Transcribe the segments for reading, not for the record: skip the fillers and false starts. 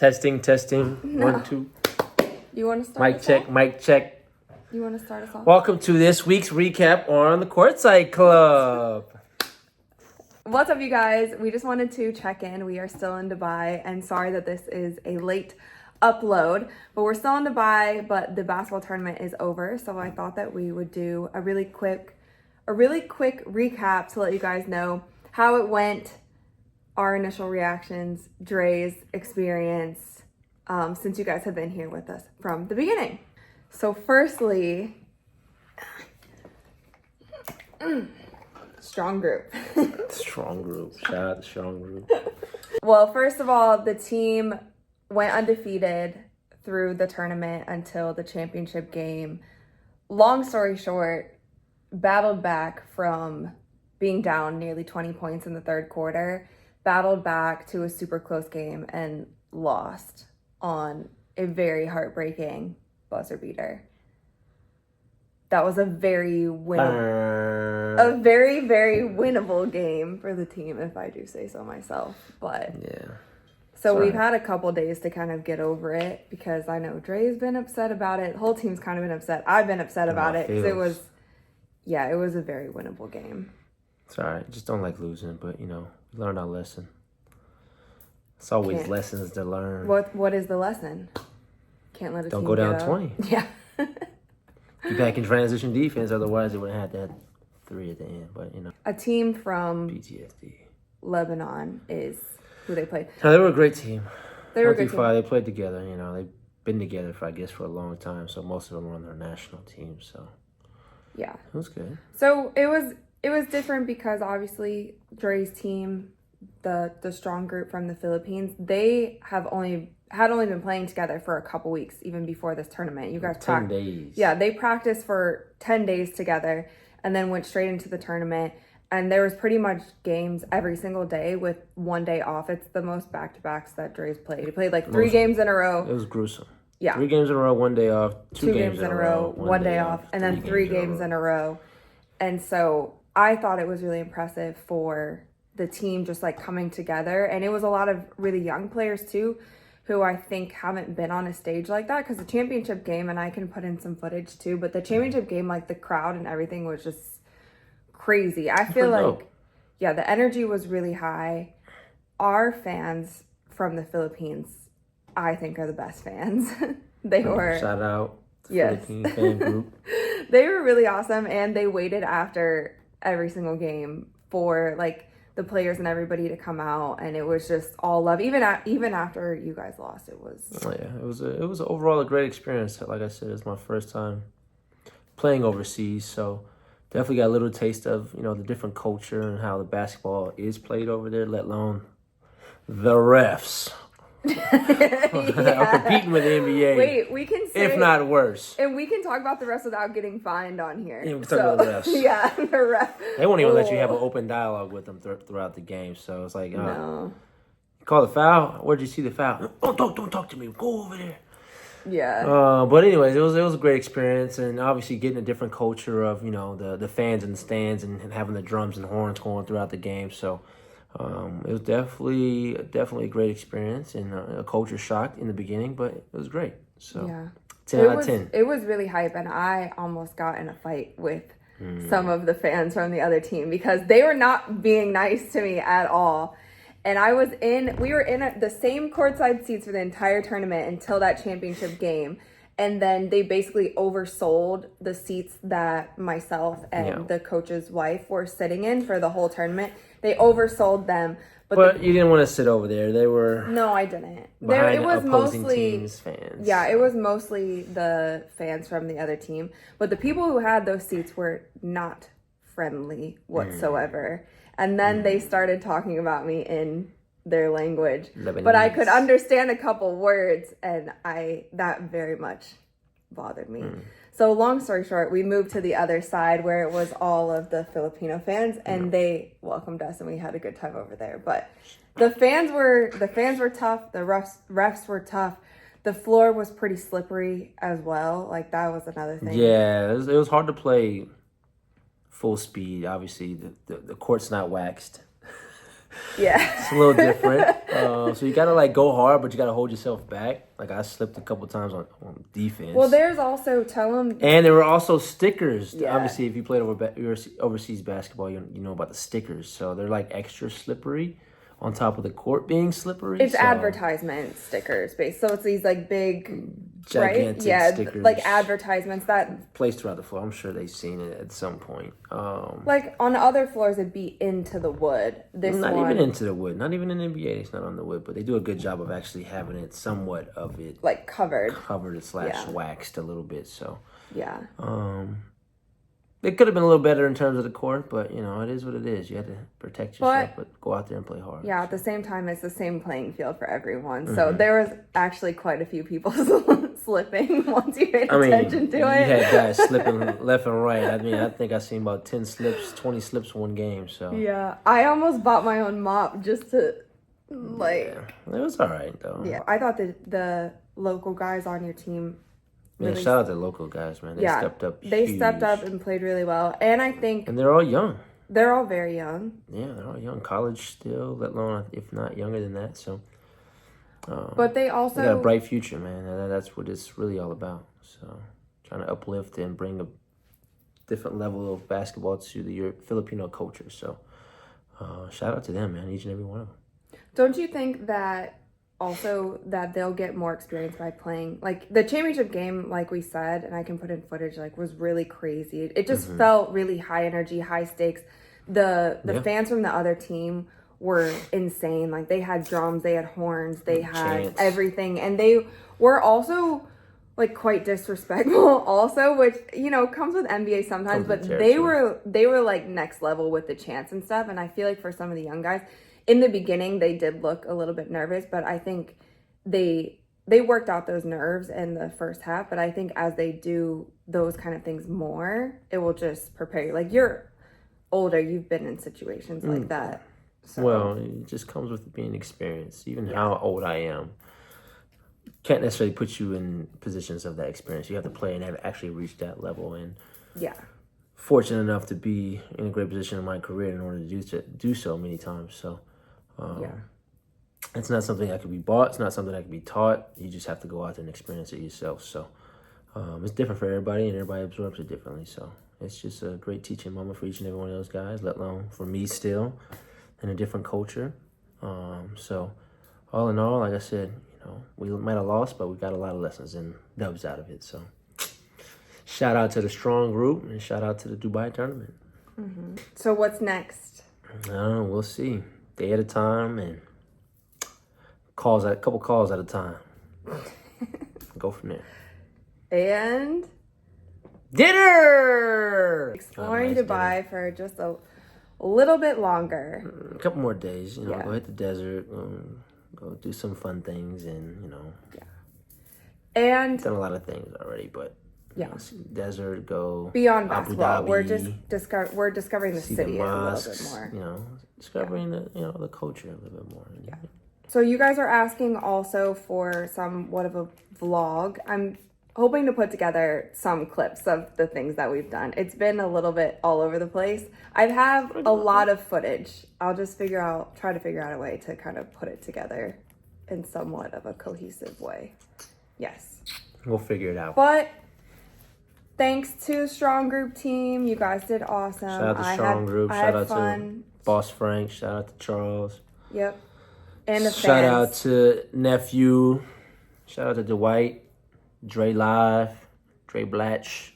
Testing. No. 1, 2. You want to start Mic check. You want to start us off? Welcome to this week's recap on the Courtside Club. What's up, you guys? We just wanted to check in. We are still in Dubai, and sorry that this is a late upload, but we're still in Dubai, but the basketball tournament is over, so I thought that we would do a really quick recap to let you guys know how it went, our initial reactions, Dre's experience, since you guys have been here with us from the beginning. So firstly, strong group. Strong group. Shout out to strong group. Well, first of all, the team went undefeated through the tournament until the championship game. Long story short, battled back from being down nearly 20 points in the third quarter, battled back to a super close game and lost on a very heartbreaking buzzer beater. That was a very very winnable game for the team, if I do say so myself. But yeah. So we've had a couple days to kind of get over it because I know Dre's been upset about it. The whole team's kind of been upset. I've been upset about it because it was a very winnable game. It's all right. Just don't like losing, but we learned our lesson. It's always lessons to learn. What is the lesson? Can't let a don't team go down get 20. Yeah. Be back in transition defense, otherwise they would have had that 3 at the end. But a team from PTSD. Lebanon is who they played. No, they were a great team. They were a good team. They played together. They've been together for a long time. So most of them were on their national team. So yeah, it was good. So it was different because obviously Dre's team, the strong group from the Philippines, they had only been playing together for a couple weeks even before this tournament. You guys 10 days. Yeah, they practiced for 10 days together and then went straight into the tournament. And there was pretty much games every single day with 1 day off. It's the most back-to-backs that Dre's played. He played like 3 games in a row. It was gruesome. Yeah. 3 games in a row, 1 day off. 2 games in a row, 1 day off, and then 3 games in a row. And so I thought it was really impressive for the team just like coming together. And it was a lot of really young players too, who I think haven't been on a stage like that. Because the championship game, and I can put in some footage too, but the championship game, like the crowd and everything was just crazy. I feel like, the energy was really high. Our fans from the Philippines, I think, are the best fans. They were. Shout out to Philippine fan group. They were really awesome, and they waited after every single game for like the players and everybody to come out, and it was just all love. Even after you guys lost, it was. Oh, yeah, it was overall a great experience. Like I said, it's my first time playing overseas, so definitely got a little taste of the different culture and how the basketball is played over there. Let alone the refs. I'm competing with the NBA. Wait, we can say, if not worse. And we can talk about the refs without getting fined on here. Yeah, we can talk about the refs. Yeah, the refs. They won't even let you have an open dialogue with them throughout the game. So it's like, no. You call the foul? Where'd you see the foul? Oh, don't talk to me. Go over there. Yeah. But anyways, it was a great experience, and obviously getting a different culture of the fans in the stands and having the drums and horns going throughout the game. So it was definitely a great experience and a culture shock in the beginning, but it was great. So 10 out of 10. It was really hype, and I almost got in a fight with some of the fans from the other team because they were not being nice to me at all. And we were in the same courtside seats for the entire tournament until that championship game. And then they basically oversold the seats that myself and the coach's wife were sitting in for the whole tournament. They oversold them. But you didn't want to sit over there. They were... No, I didn't. It was mostly teams' fans. Yeah, it was mostly the fans from the other team. But the people who had those seats were not friendly whatsoever. And then they started talking about me in their language. Lebanese. But I could understand a couple words, and that very much bothered me. So long story short, we moved to the other side where it was all of the Filipino fans, and they welcomed us, and we had a good time over there. But the fans were tough. The refs were tough. The floor was pretty slippery as well. Like that was another thing. Yeah, it was hard to play full speed. Obviously, the court's not waxed. Yeah. It's a little different. So you gotta like go hard, but you gotta hold yourself back. Like I slipped a couple times on defense. Well, there's also tell them. And there were also stickers. Yeah. Obviously, if you played overseas basketball, you know about the stickers. So they're like extra slippery on top of the court being slippery. It's advertisement stickers, based. So it's these like big, gigantic right? Yeah, stickers. like advertisements that placed throughout the floor. I'm sure they've seen it at some point. like on other floors, it'd be into the wood. This not one, even into the wood. Not even in the NBA, it's not on the wood. But they do a good job of actually having it somewhat of it like covered / waxed a little bit. So yeah. It could have been a little better in terms of the court, but you know, it is what it is. You had to protect yourself, but go out there and play hard. Yeah, at the same time, it's the same playing field for everyone. So there was actually quite a few people slipping once you paid attention to it. You had guys slipping left and right. I mean, I think I seen about 10 slips, 20 slips one game. So yeah, I almost bought my own mop just to like. Yeah, it was all right though. Yeah, I thought the local guys on your team. Yeah, shout out to the local guys, man. They stepped up. They stepped up and played really well. And I think... And they're all young. They're all very young. Yeah, they're all young. College still, let alone if not younger than that. So, but they also... They got a bright future, man. And that's what it's really all about. So, trying to uplift and bring a different level of basketball to the Filipino culture. So, shout out to them, man. Each and every one of them. Don't you think that... Also, that they'll get more experience by playing like the championship game, like we said, and I can put in footage. Like, was really crazy. It just felt really high energy, high stakes. The fans from the other team were insane. Like, they had drums, they had horns, they had everything, and they were also like quite disrespectful. Also, which comes with NBA sometimes, but they were like next level with the chants and stuff. And I feel like for some of the young guys. In the beginning, they did look a little bit nervous, but I think they worked out those nerves in the first half. But I think as they do those kind of things more, it will just prepare you. Like, you're older, you've been in situations like that. So. Well, it just comes with being experienced. Even how old I am can't necessarily put you in positions of that experience. You have to play and have actually reached that level. And fortunate enough to be in a great position in my career in order to do so many times. So. It's not something that could be bought. It's not something that can be taught. You just have to go out there and experience it yourself. So it's different for everybody, and everybody absorbs it differently. So it's just a great teaching moment for each and every one of those guys, let alone for me still in a different culture. So all in all, like I said, we might have lost, but we got a lot of lessons and dubs out of it. So shout out to the strong group and shout out to the Dubai tournament. Mm-hmm. So what's next? I don't know. We'll see. Day at a time and a couple calls at a time. Go from there. And dinner. Exploring Dubai for just a little bit longer. A couple more days. Go hit the desert. Go do some fun things, and And done a lot of things already, but. Desert, go beyond Abu basketball. Dhabi, We're discovering the city mosques, a little bit more. Discovering the culture a little bit more. Yeah. So you guys are asking also for somewhat of a vlog. I'm hoping to put together some clips of the things that we've done. It's been a little bit all over the place. I have a lot of footage. I'll just try to figure out a way to kind of put it together in somewhat of a cohesive way. Yes. We'll figure it out. But thanks to Strong Group team. You guys did awesome. Shout out to Strong Group. Shout out fun. to Boss Frank. Shout out to Charles. Yep. And the Shout fans. out to Nephew. Shout out to Dwight. Dre Live. Dre Blatch.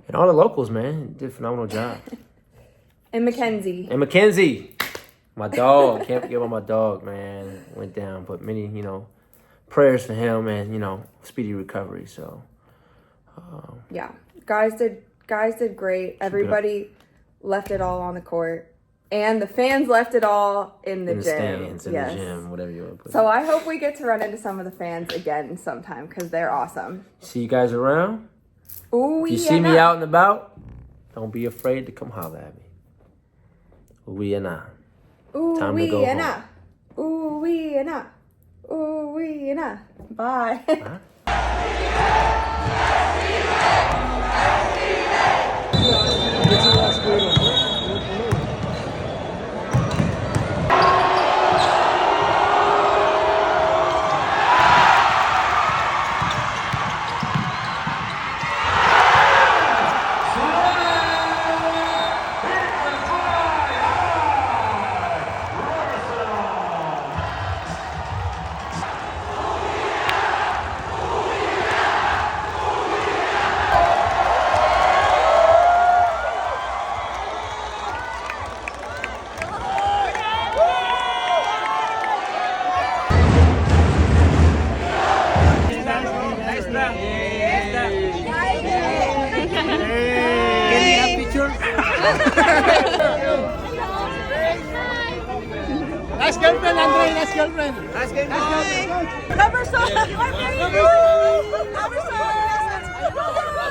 And all the locals, man. Did a phenomenal job. And Mackenzie. My dog. Can't forget about my dog, man. Went down. But many, prayers for him and, speedy recovery. So. Yeah, guys did great. Everybody left it all on the court, and the fans left it all in the gym. Stands, in the gym, whatever you want to put. So I hope we get to run into some of the fans again sometime because they're awesome. See you guys around. Ooh, if you see me out and about, don't be afraid to come holler at me. Ooh, and ah. Time to go home. Ooh, and ah. Ooh, and ah. Bye. Huh? Nice girlfriend, Andre. Nice girlfriend. Nice girlfriend. Cover song. You are very good. Cover song.